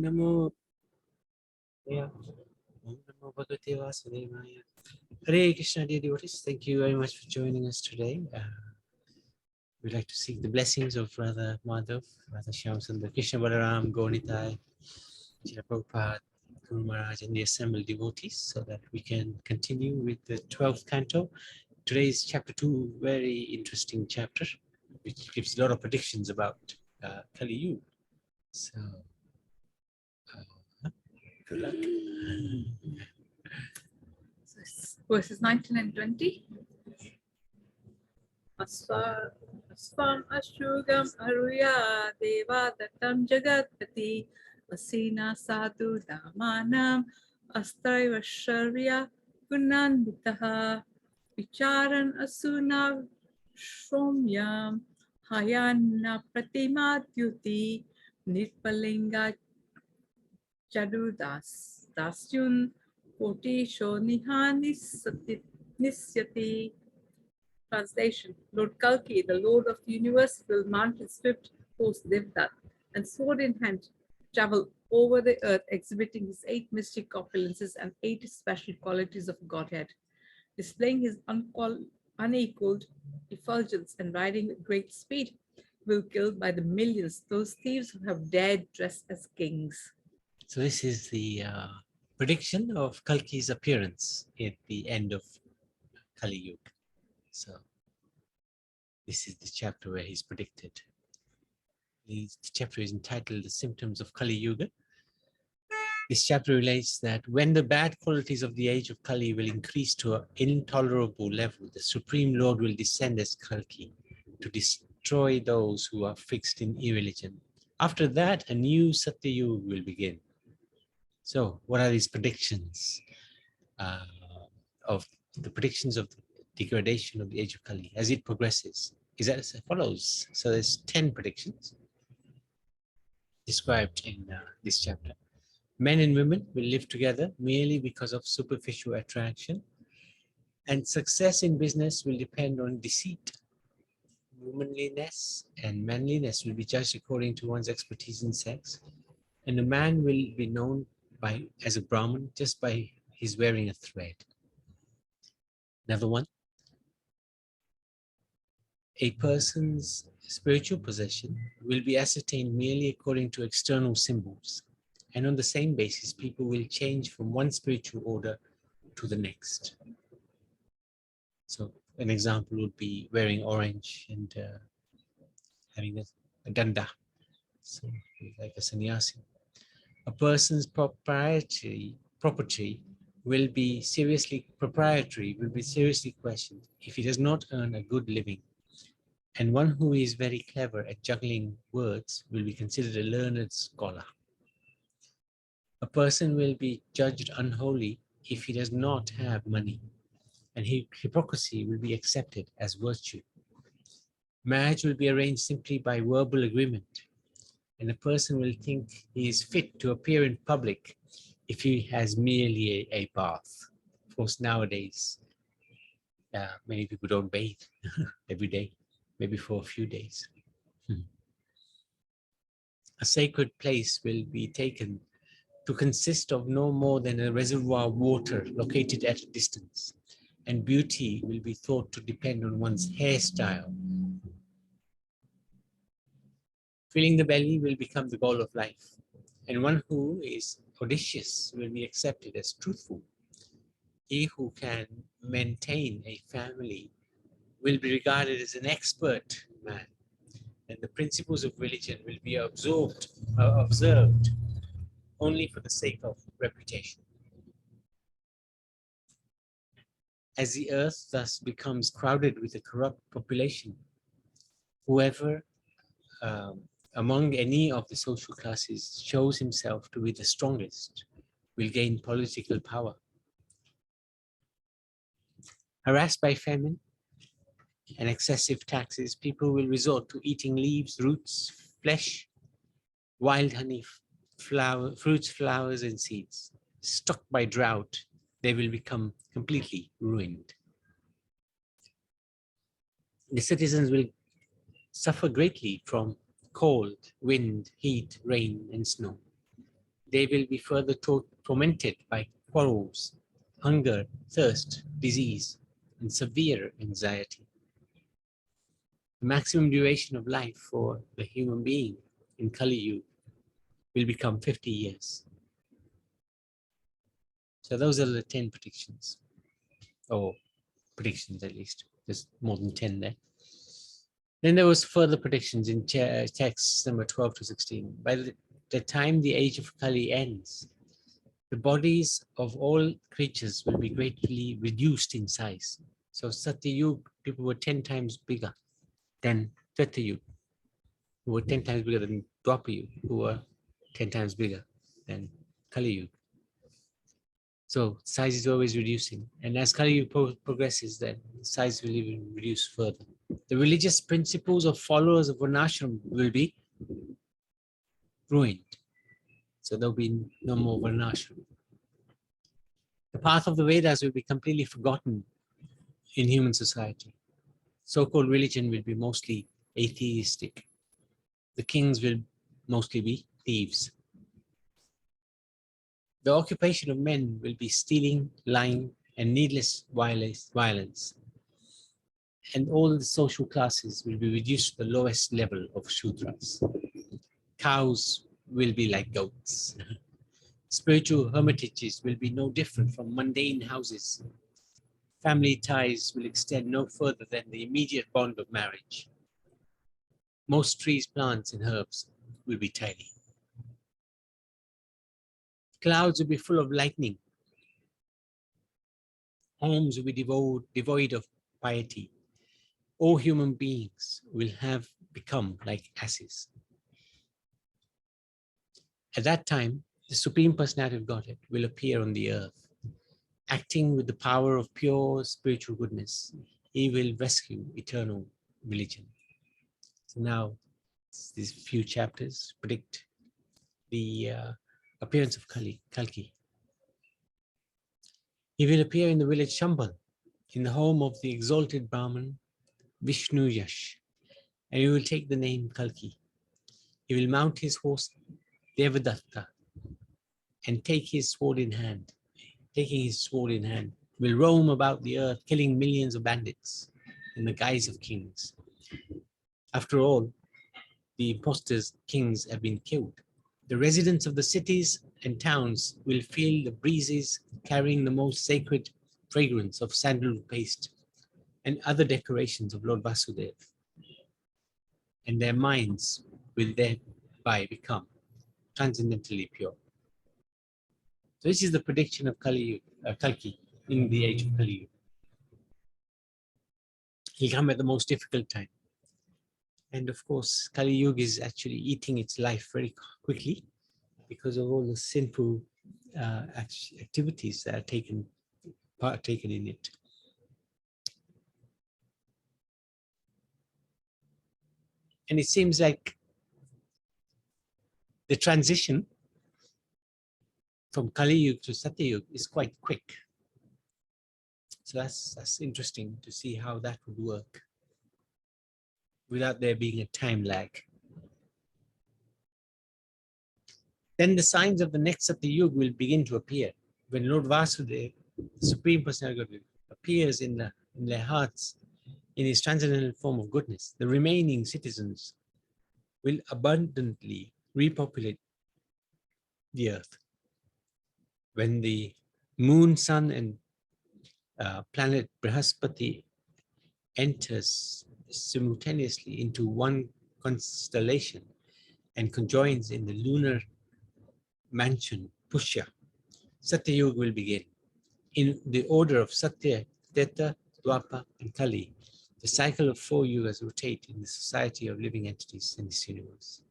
Namo Namo Bhagavate Vasudevaya. Hare Krishna, dear devotees. Thank you very much for joining us today. We'd like to seek the blessings of Radha Madhav, Radha Shyamsundar, Krishna Balaram, Gaunitai, Jila Prabhupada, Guru Maharaj, and the assembled devotees, so that we can continue with the 12th canto. Today is chapter 2, very interesting chapter, which gives a lot of predictions about Kali Yuga. So, good luck. Verses 19 and 20. Asvam ashugam aruya deva datam jagatpati asina sadhu damanam astaiva sharya gunanditaha vicharan asuna shromyam hayana pratimadyuti nirpalinga chadudas dasyun Kotisho Nihani Nisyati. Translation: Lord Kalki, the Lord of the universe, will mount his swift horse Devdat and sword in hand travel over the earth, exhibiting his 8 mystic opulences and 8 special qualities of Godhead, displaying his unequaled effulgence and riding with great speed. Will kill by the millions those thieves who have dared dress as kings. So this is the prediction of Kalki's appearance at the end of Kali Yuga. So this is the chapter where he's predicted. The chapter is entitled The Symptoms of Kali Yuga. This chapter relates that when the bad qualities of the age of Kali will increase to an intolerable level, the Supreme Lord will descend as Kalki to destroy those who are fixed in irreligion. After that, a new Satya Yuga will begin. So, what are these predictions of the degradation of the age of Kali as it progresses? Is as follows. So, there's 10 predictions described in this chapter. Men and women will live together merely because of superficial attraction, and success in business will depend on deceit. Womanliness and manliness will be judged according to one's expertise in sex, and a man will be known as a Brahmin just by his wearing a thread. Another one, a person's spiritual possession will be ascertained merely according to external symbols, and on the same basis, people will change from one spiritual order to the next. So an example would be wearing orange and having a danda, so like a sannyasi. A person's propriety will be seriously questioned if he does not earn a good living. And one who is very clever at juggling words will be considered a learned scholar. A person will be judged unholy if he does not have money, and hypocrisy will be accepted as virtue. Marriage will be arranged simply by verbal agreement, and a person will think he is fit to appear in public if he has merely a bath. Of course, nowadays, many people don't bathe every day, maybe for a few days. A sacred place will be taken to consist of no more than a reservoir of water located at a distance, and beauty will be thought to depend on one's hairstyle. Filling the belly will become the goal of life, and one who is audacious will be accepted as truthful. He who can maintain a family will be regarded as an expert man, and the principles of religion will be observed only for the sake of reputation. As the earth thus becomes crowded with a corrupt population, whoever among any of the social classes shows himself to be the strongest will gain political power. Harassed by famine and excessive taxes, people will resort to eating leaves, roots, flesh, wild honey, fruits, flowers, and seeds. Struck by drought, they will become completely ruined. The citizens will suffer greatly from cold, wind, heat, rain, and snow. They will be further tormented by quarrels, hunger, thirst, disease, and severe anxiety. The maximum duration of life for the human being in Kali Yuga will become 50 years. So those are the 10 predictions, or predictions at least. There's more than 10 there. Then there was further predictions in texts number 12 to 16. By the time the age of Kali ends, the bodies of all creatures will be greatly reduced in size. So Satya Yuga, people were 10 times bigger than Treta Yuga, who were 10 times bigger than Dwapar Yuga, who were 10 times bigger than Kali Yuga. So size is always reducing. And as Kali Yuga progresses, then the size will even reduce further. The religious principles of followers of Varnashram will be ruined. So there'll be no more Varnashram. The path of the Vedas will be completely forgotten in human society. So-called religion will be mostly atheistic. The kings will mostly be thieves. The occupation of men will be stealing, lying, and needless violence. And all the social classes will be reduced to the lowest level of Shudras. Cows will be like goats. Spiritual hermitages will be no different from mundane houses. Family ties will extend no further than the immediate bond of marriage. Most trees, plants, and herbs will be tiny. Clouds will be full of lightning. Homes will be devoid of piety. All human beings will have become like asses. At that time, the Supreme Personality of Godhead will appear on the earth. Acting with the power of pure spiritual goodness, he will rescue eternal religion. So now, these few chapters predict the appearance of Kalki. He will appear in the village Shambhala, in the home of the exalted Brahman Vishnu Yash, and he will take the name Kalki. He will mount his horse Devadatta and take his sword in hand. Taking his sword in hand, will roam about the earth, killing millions of bandits in the guise of kings. After all, the impostors' kings have been killed. The residents of the cities and towns will feel the breezes carrying the most sacred fragrance of sandalwood paste and other decorations of Lord Vasudeva. And their minds will thereby become transcendently pure. So this is the prediction of Kalki in the age of Kali Yuga. He'll come at the most difficult time. And of course, Kali Yuga is actually eating its life very quickly because of all the sinful activities that are partaken in it. And it seems like the transition from Kali Yuga to Satya Yuga is quite quick. So that's interesting to see how that would work without there being a time lag. Then the signs of the next Satya Yuga will begin to appear. When Lord Vasudeva, the Supreme Personality of Godhead, appears in their hearts in his transcendental form of goodness, the remaining citizens will abundantly repopulate the earth. When the moon, sun, and planet Brihaspati enters simultaneously into one constellation and conjoins in the lunar mansion Pushya, Satya Yuga will begin. In the order of Satya, Treta, Dwapar, and Kali, the cycle of 4 yugas rotate in the society of living entities in this universe.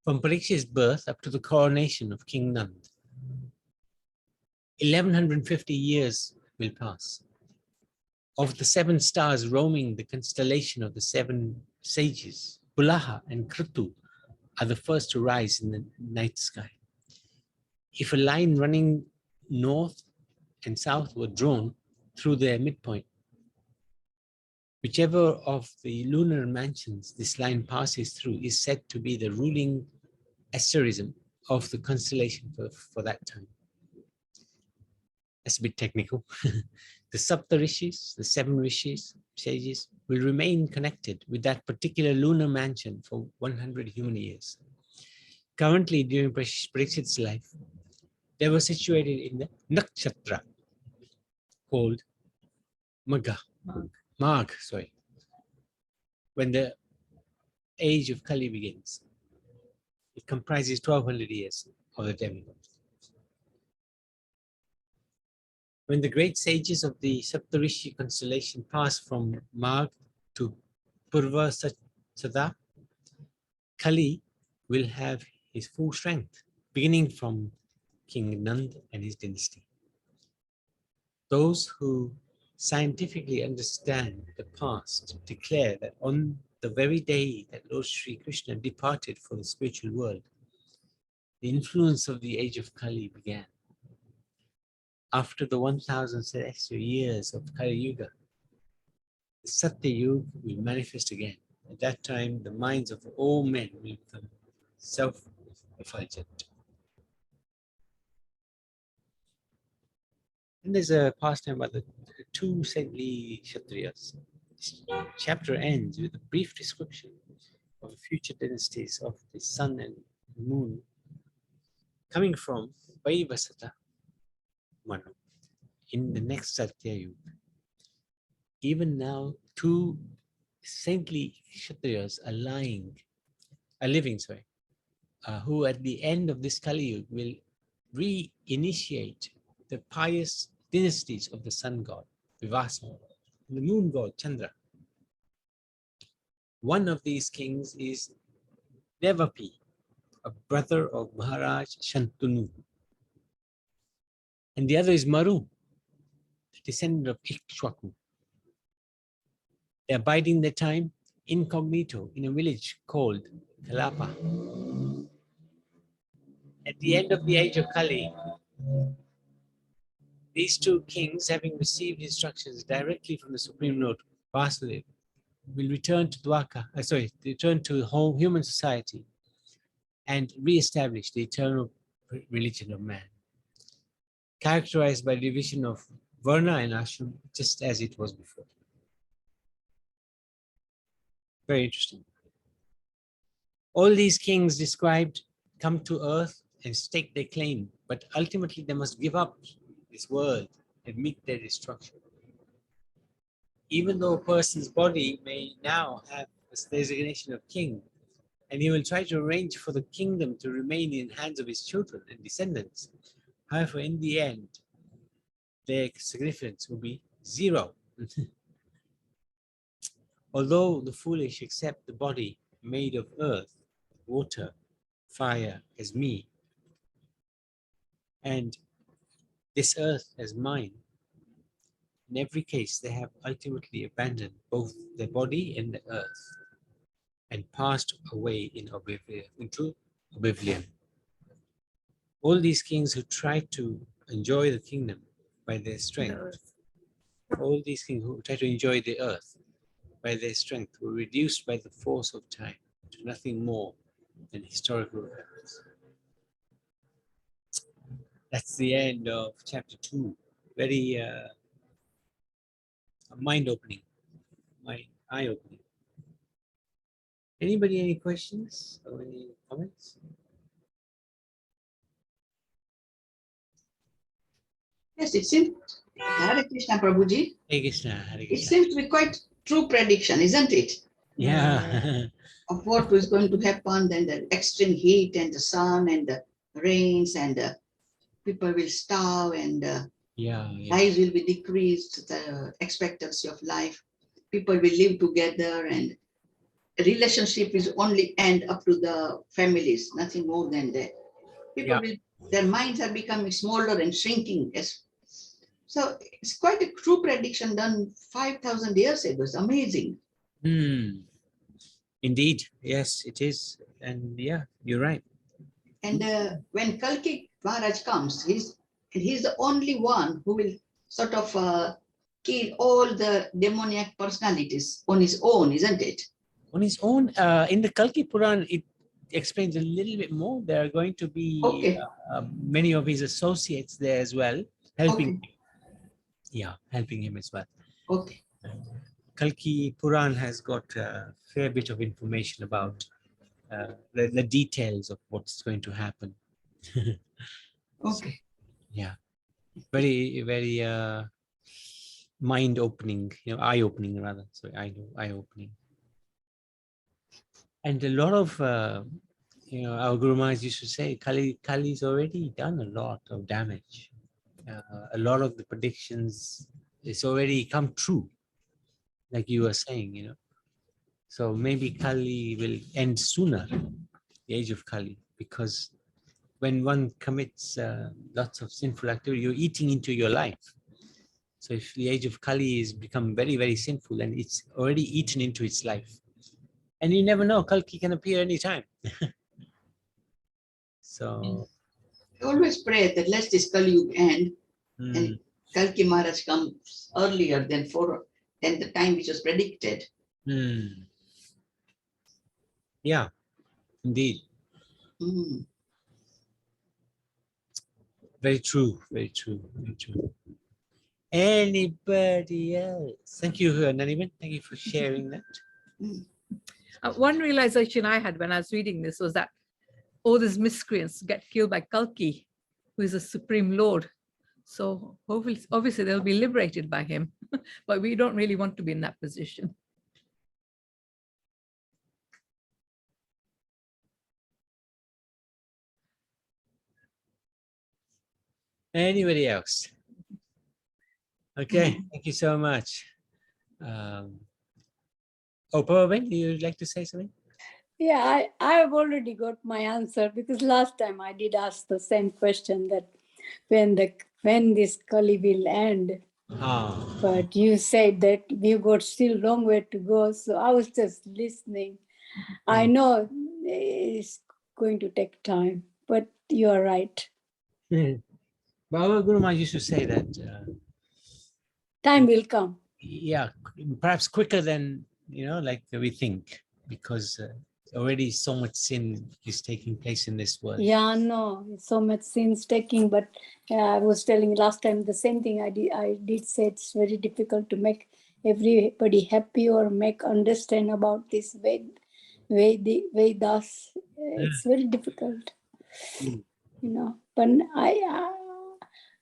From Parikshit's birth up to the coronation of King Nand, 1150 years will pass. Of the 7 stars roaming the constellation of the 7 sages, Pulaha and Kritu are the first to rise in the night sky. If a line running north and south were drawn through their midpoint, Whichever of the lunar mansions this line passes through is said to be the ruling asterism of the constellation for that time. That's a bit technical. The Saptarishis, the 7 rishis, sages, will remain connected with that particular lunar mansion for 100 human years. Currently, during Parikshit's life, they were situated in the nakshatra called Magh, when the age of Kali begins. It comprises 1200 years of the demigod. When the great sages of the Saptarishi constellation pass from Magh to Purva Sada, Kali will have his full strength, beginning from King Nand and his dynasty. Those who scientifically understand the past declare that on the very day that Lord Sri Krishna departed for the spiritual world, the influence of the age of Kali began. After the 1000 celestial years of Kali Yuga, the Satya Yuga will manifest again. At that time, the minds of all men will become self-effulgent. And there's a pastime about the 2 saintly Kshatriyas. This chapter ends with a brief description of the future dynasties of the sun and moon coming from Vaivasata Manu in the next Satya Yuga. Even now, 2 saintly Kshatriyas are living, who at the end of this Kali Yuga will reinitiate the pious dynasties of the sun god, Vivasa, and the moon god, Chandra. One of these kings is Devapi, a brother of Maharaj Shantanu. And the other is Maru, the descendant of Ikshwaku. They're biding their time incognito in a village called Kalapa. At the end of the age of Kali, these 2 kings, having received instructions directly from the Supreme Lord Vasudeva, will return to return to whole human society and re-establish the eternal religion of man, characterized by division of Varna and Ashram, just as it was before. Very interesting. All these kings described come to earth and stake their claim, but ultimately they must give up this world and meet their destruction. Even though a person's body may now have this designation of king, and he will try to arrange for the kingdom to remain in the hands of his children and descendants, however, in the end, their significance will be 0. Although the foolish accept the body made of earth, water, fire as me, and this earth as mine, in every case they have ultimately abandoned both their body and the earth and passed away into oblivion. All these kings who try to enjoy the kingdom by their strength, all these kings who try to enjoy the earth by their strength were reduced by the force of time to nothing more than historical records. That's the end of chapter 2. Very mind-opening, eye-opening. Anybody any questions or any comments? Yes, it seems, Hare Krishna Prabhuji, Hare Krishna, Hare it Krishna. seems to be quite true prediction, isn't it? Yeah. Of what is going to happen, then the extreme heat and the sun and the rains and people will starve and Yeah. lives will be decreased, the expectancy of life. People will live together and relationship is only end up to the families, nothing more than that. People will, their minds are becoming smaller and shrinking. So it's quite a true prediction done 5,000 years ago. It's amazing. Indeed, yes, it is. And yeah, you're right. And when Kalki Maharaj comes, he's the only one who will sort of kill all the demoniac personalities on his own, isn't it? On his own. In the Kalki Puran, it explains a little bit more. There are going to be Okay. many of his associates there as well, helping. Okay. Yeah, helping him as well. Okay. Kalki Puran has got a fair bit of information about the details of what's going to happen. Okay. Yeah, very, very mind-opening, eye-opening rather. Sorry, eye-opening. And a lot of, our Guru Maharaj used to say, Kali's already done a lot of damage. A lot of the predictions, it's already come true, like you were saying, So maybe Kali will end sooner, the age of Kali, because when one commits lots of sinful activity, you're eating into your life. So if the age of Kali is become very, very sinful and it's already eaten into its life, and you never know, Kalki can appear anytime. So I always pray that let this Kali Yuga end and Kalki Maharaj comes earlier than the time which was predicted. Yeah, indeed. Mm. Very true, very true, very true. Anybody else? Thank you, Naniman. Thank you for sharing that. Mm. One realization I had when I was reading this was that all these miscreants get killed by Kalki, who is the Supreme Lord. So hopefully, obviously they'll be liberated by him, but we don't really want to be in that position. Anybody else? Okay, thank you so much. Pavabin, you'd like to say something? Yeah, I've already got my answer, because last time I did ask the same question, that when this Kali will end. But you said that we've got still long way to go. So I was just listening. I know it's going to take time, but you are right. But our Guru Maharaj used to say that Time will come. yeah, perhaps quicker than like we think, because already so much sin is taking place in this world. Yeah, no, so much sin's taking, but I was telling last time the same thing. I did say it's very difficult to make everybody happy or make understand about this Vedas. It's very difficult, But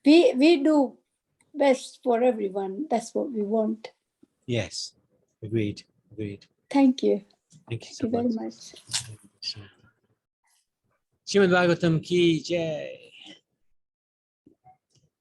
we do best for everyone. That's what we want. Yes, agreed. Thank you. Thank you so Thank you very much. much. Srimad Bhagavatam ki jai.